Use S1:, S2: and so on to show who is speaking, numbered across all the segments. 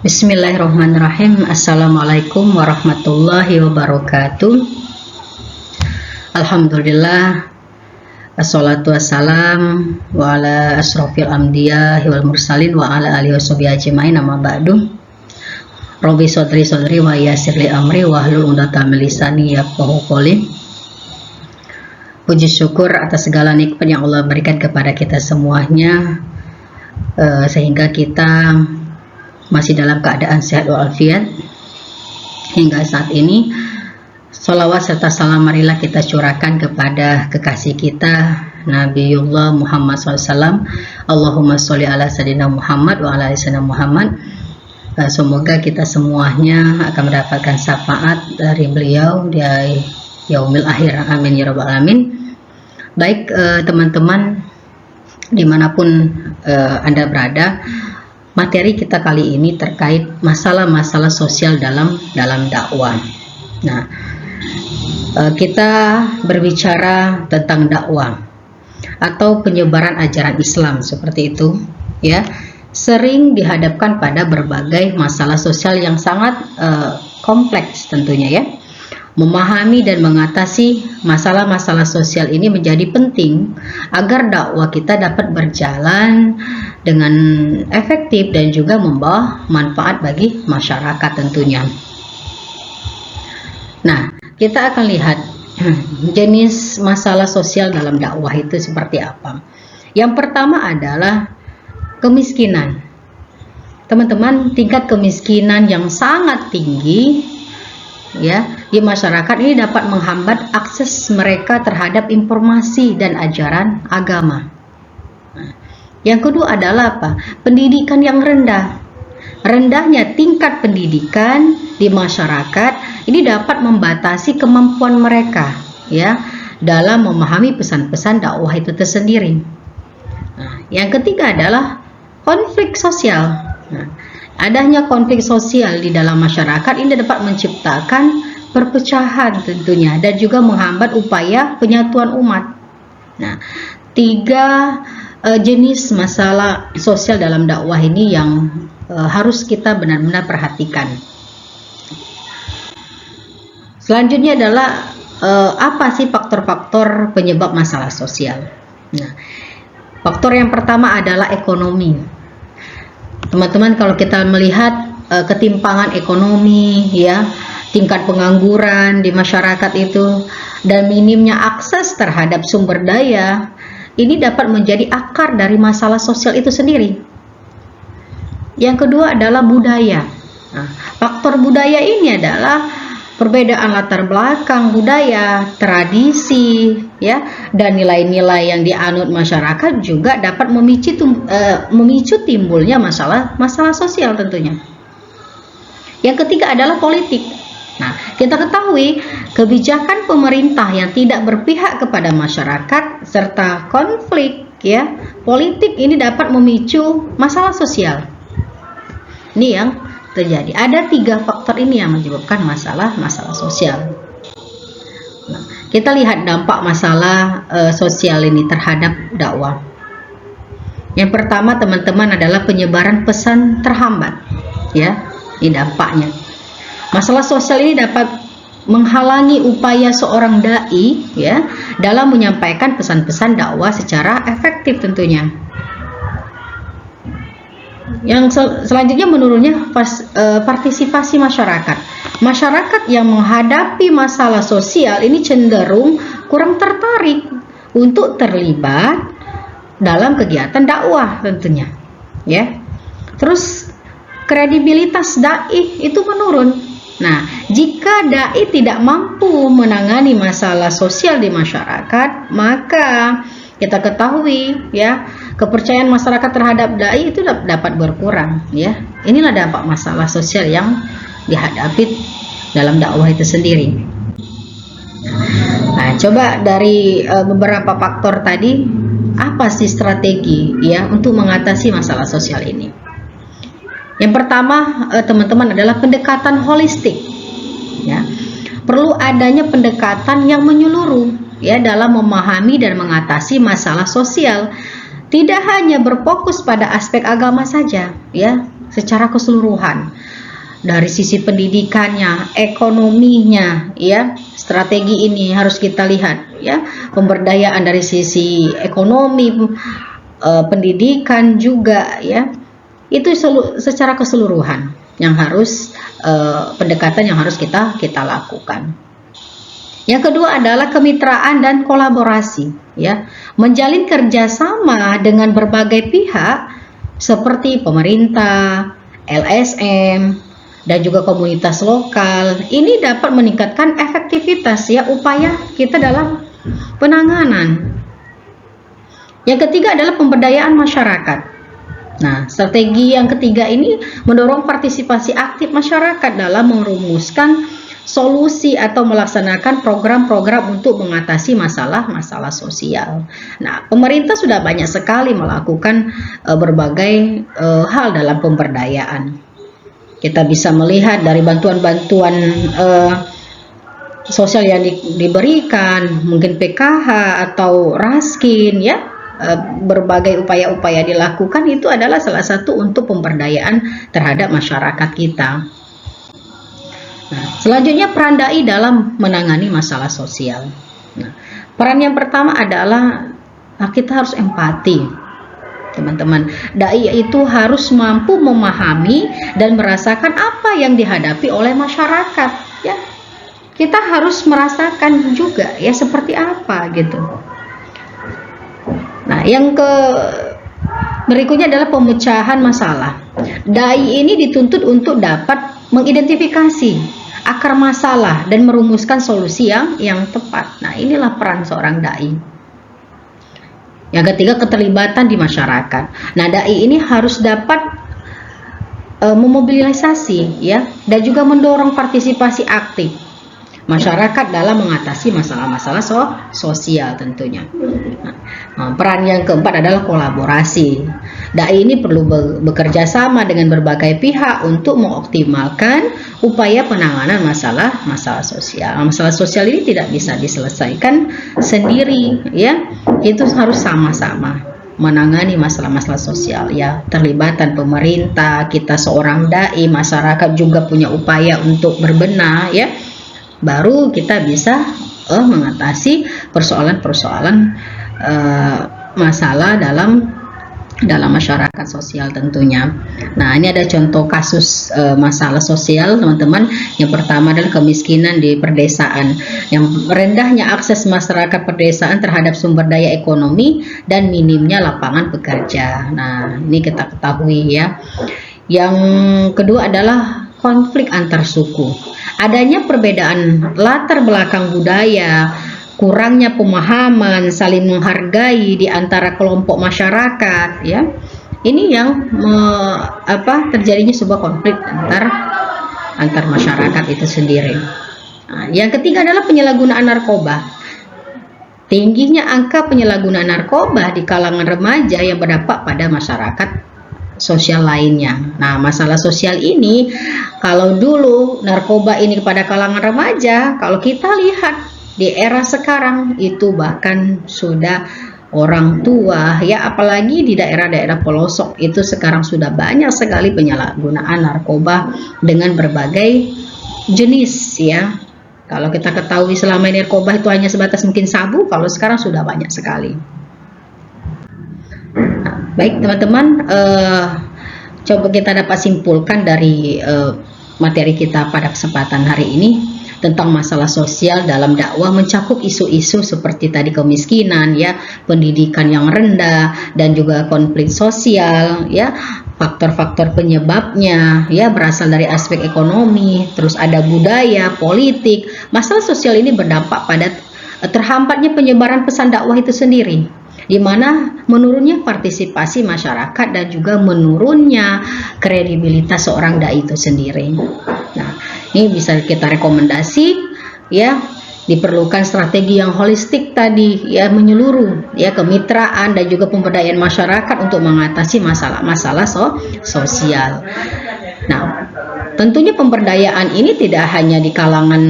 S1: Bismillahirrahmanirrahim. Assalamualaikum warahmatullahi wabarakatuh. Alhamdulillah, assalatu wassalam wa ala asrofil amdiya wal mursalin wa ala alihi washabihi ajmain, amma ba'du. Rabbi sodri wa yassir li amri wa hlul 'uqdatam min lisani yafqahu qawli. Puji syukur atas segala nikmat yang Allah berikan kepada kita semuanya, sehingga kita masih dalam keadaan sehat walafiat hingga saat ini. Sholawat serta salam marilah kita curahkan kepada kekasih kita Nabiullah Muhammad SAW. Allahumma sholli ala sayyidina Muhammad wa ala ali sayyidina Muhammad. Semoga kita semuanya akan mendapatkan syafaat dari beliau di yaumil akhir. Amin ya rabbal alamin. Baik, teman-teman dimanapun Anda berada, materi kita kali ini terkait masalah-masalah sosial dalam dakwah. Nah, kita berbicara tentang dakwah atau penyebaran ajaran Islam seperti itu, ya. Sering dihadapkan pada berbagai masalah sosial yang sangat kompleks tentunya, ya. Memahami dan mengatasi masalah-masalah sosial ini menjadi penting agar dakwah kita dapat berjalan dengan efektif dan juga membawa manfaat bagi masyarakat tentunya. Nah, kita akan lihat jenis masalah sosial dalam dakwah itu seperti apa. Yang pertama adalah kemiskinan. Teman-teman, tingkat kemiskinan yang sangat tinggi, ya, di masyarakat ini dapat menghambat akses mereka terhadap informasi dan ajaran agama. Yang kedua adalah apa? Pendidikan yang rendah. Rendahnya tingkat pendidikan di masyarakat ini dapat membatasi kemampuan mereka, ya, dalam memahami pesan-pesan dakwah itu tersendiri. Nah, yang ketiga adalah konflik sosial. Nah, adanya konflik sosial di dalam masyarakat ini dapat menciptakan perpecahan tentunya dan juga menghambat upaya penyatuan umat. Nah, tiga jenis masalah sosial dalam dakwah ini yang harus kita benar-benar perhatikan. Selanjutnya adalah apa sih faktor-faktor penyebab masalah sosial? Nah, faktor yang pertama adalah ekonomi. Teman-teman, kalau kita melihat ketimpangan ekonomi, ya, tingkat pengangguran di masyarakat itu dan minimnya akses terhadap sumber daya, ini dapat menjadi akar dari masalah sosial itu sendiri. Yang kedua adalah budaya. Nah, faktor budaya ini adalah perbedaan latar belakang budaya, tradisi, ya, dan nilai-nilai yang dianut masyarakat juga dapat memicu timbulnya masalah sosial tentunya. Yang ketiga adalah politik. Nah, kita ketahui kebijakan pemerintah yang tidak berpihak kepada masyarakat serta konflik, ya, politik ini dapat memicu masalah sosial. Ini yang terjadi. Ada tiga faktor ini yang menyebabkan masalah sosial. Nah, kita lihat dampak masalah sosial ini terhadap dakwah. Yang pertama, teman-teman, adalah penyebaran pesan terhambat, ya. Ini dampaknya. Masalah sosial ini dapat menghalangi upaya seorang dai, ya, dalam menyampaikan pesan-pesan dakwah secara efektif tentunya. Yang selanjutnya, menurunnya partisipasi masyarakat. Masyarakat yang menghadapi masalah sosial ini cenderung kurang tertarik untuk terlibat dalam kegiatan dakwah tentunya, ya. Terus kredibilitas dai itu menurun. Nah, jika dai tidak mampu menangani masalah sosial di masyarakat, maka kita ketahui, ya, kepercayaan masyarakat terhadap dai itu dapat berkurang, ya. Inilah dampak masalah sosial yang dihadapi dalam dakwah itu sendiri. Nah, coba dari beberapa faktor tadi, apa sih strategi, ya, untuk mengatasi masalah sosial ini? Yang pertama, teman-teman, adalah pendekatan holistik, ya. Perlu adanya pendekatan yang menyeluruh, ya, dalam memahami dan mengatasi masalah sosial. Tidak hanya berfokus pada aspek agama saja, ya. secara keseluruhan. Dari sisi pendidikannya, ekonominya, ya, strategi ini harus kita lihat, ya, pemberdayaan dari sisi ekonomi, pendidikan juga, ya, itu secara keseluruhan yang harus pendekatan yang harus kita lakukan. Yang kedua adalah kemitraan dan kolaborasi, ya, menjalin kerjasama dengan berbagai pihak seperti pemerintah, LSM, dan juga komunitas lokal. Ini dapat meningkatkan efektivitas, ya, upaya kita dalam penanganan. Yang ketiga adalah pemberdayaan masyarakat. Nah, strategi yang ketiga ini mendorong partisipasi aktif masyarakat dalam merumuskan solusi atau melaksanakan program-program untuk mengatasi masalah-masalah sosial. Nah, pemerintah sudah banyak sekali melakukan berbagai hal dalam pemberdayaan. Kita bisa melihat dari bantuan-bantuan sosial yang diberikan, mungkin PKH atau Raskin, ya, berbagai upaya-upaya dilakukan, itu adalah salah satu untuk pemberdayaan terhadap masyarakat kita. Nah, selanjutnya peran dai dalam menangani masalah sosial. Nah, peran yang pertama adalah kita harus empati. Teman-teman, dai itu harus mampu memahami dan merasakan apa yang dihadapi oleh masyarakat, ya. Kita harus merasakan juga, ya, seperti apa gitu. Nah, yang berikutnya adalah pemecahan masalah. Dai ini dituntut untuk dapat mengidentifikasi akar masalah dan merumuskan solusi yang tepat. Nah, inilah peran seorang dai. Yang ketiga, keterlibatan di masyarakat. Nah, dai ini harus dapat memobilisasi, ya, dan juga mendorong partisipasi aktif masyarakat dalam mengatasi masalah-masalah sosial tentunya. Nah, peran yang keempat adalah kolaborasi. Dai ini perlu bekerja sama dengan berbagai pihak untuk mengoptimalkan upaya penanganan masalah sosial. Masalah sosial ini tidak bisa diselesaikan sendiri, ya. Itu harus sama-sama menangani masalah-masalah sosial, ya. Terlibatan pemerintah, kita seorang dai, masyarakat juga punya upaya untuk berbenah, ya. Baru kita bisa mengatasi persoalan-persoalan masalah dalam masyarakat sosial tentunya. Nah, ini ada contoh kasus masalah sosial, teman-teman. Yang pertama adalah kemiskinan di perdesaan, yang rendahnya akses masyarakat perdesaan terhadap sumber daya ekonomi dan minimnya lapangan pekerja. Nah, ini kita ketahui, ya. Yang kedua adalah konflik antar suku. Adanya perbedaan latar belakang budaya, kurangnya pemahaman, saling menghargai di antara kelompok masyarakat, ya. Ini yang terjadinya sebuah konflik antar masyarakat itu sendiri. Nah, yang ketiga adalah penyalahgunaan narkoba. Tingginya angka penyalahgunaan narkoba di kalangan remaja yang berdampak pada masyarakat sosial lainnya. Nah, masalah sosial ini, kalau dulu narkoba ini kepada kalangan remaja, kalau kita lihat di era sekarang itu bahkan sudah orang tua, ya, apalagi di daerah-daerah pelosok itu sekarang sudah banyak sekali penyalahgunaan narkoba dengan berbagai jenis, ya. Kalau kita ketahui selama ini narkoba itu hanya sebatas mungkin sabu, kalau sekarang sudah banyak sekali. Nah, baik teman-teman, coba kita dapat simpulkan dari materi kita pada kesempatan hari ini tentang masalah sosial dalam dakwah mencakup isu-isu seperti tadi kemiskinan, ya, pendidikan yang rendah, dan juga konflik sosial, ya, faktor-faktor penyebabnya, ya, berasal dari aspek ekonomi, terus ada budaya, politik. Masalah sosial ini berdampak pada terhambatnya penyebaran pesan dakwah itu sendiri, di mana menurunnya partisipasi masyarakat dan juga menurunnya kredibilitas seorang dai itu sendiri. Nah, ini bisa kita rekomendasi, ya, diperlukan strategi yang holistik tadi, ya, menyeluruh, ya, kemitraan dan juga pemberdayaan masyarakat untuk mengatasi masalah-masalah sosial. Nah, tentunya pemberdayaan ini tidak hanya di kalangan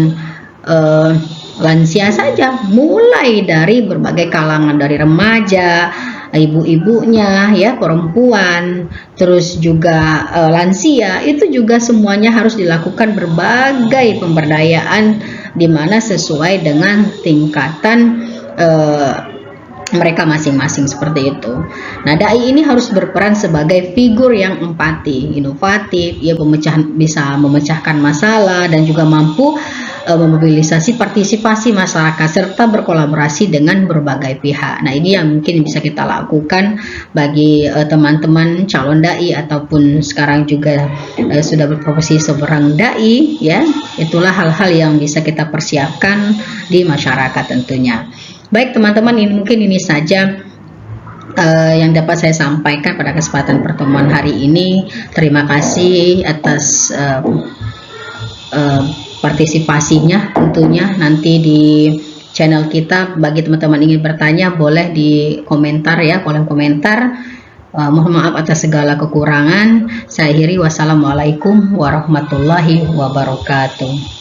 S1: lansia saja, mulai dari berbagai kalangan, dari remaja, ibu-ibunya ya, perempuan, terus juga lansia, itu juga semuanya harus dilakukan berbagai pemberdayaan di mana sesuai dengan tingkatan mereka masing-masing seperti itu. Nah, dai ini harus berperan sebagai figur yang empati, inovatif, ia bisa memecahkan masalah dan juga mampu memobilisasi partisipasi masyarakat serta berkolaborasi dengan berbagai pihak. Nah, ini yang mungkin bisa kita lakukan bagi teman-teman calon dai ataupun sekarang juga sudah berprofesi seorang dai ya. Itulah hal-hal yang bisa kita persiapkan di masyarakat tentunya. Baik teman-teman, ini saja yang dapat saya sampaikan pada kesempatan pertemuan hari ini. Terima kasih atas partisipasinya tentunya. Nanti di channel kita, bagi teman-teman ingin bertanya boleh di komentar ya, kolom komentar. Mohon maaf atas segala kekurangan. Saya akhiri, wassalamualaikum warahmatullahi wabarakatuh.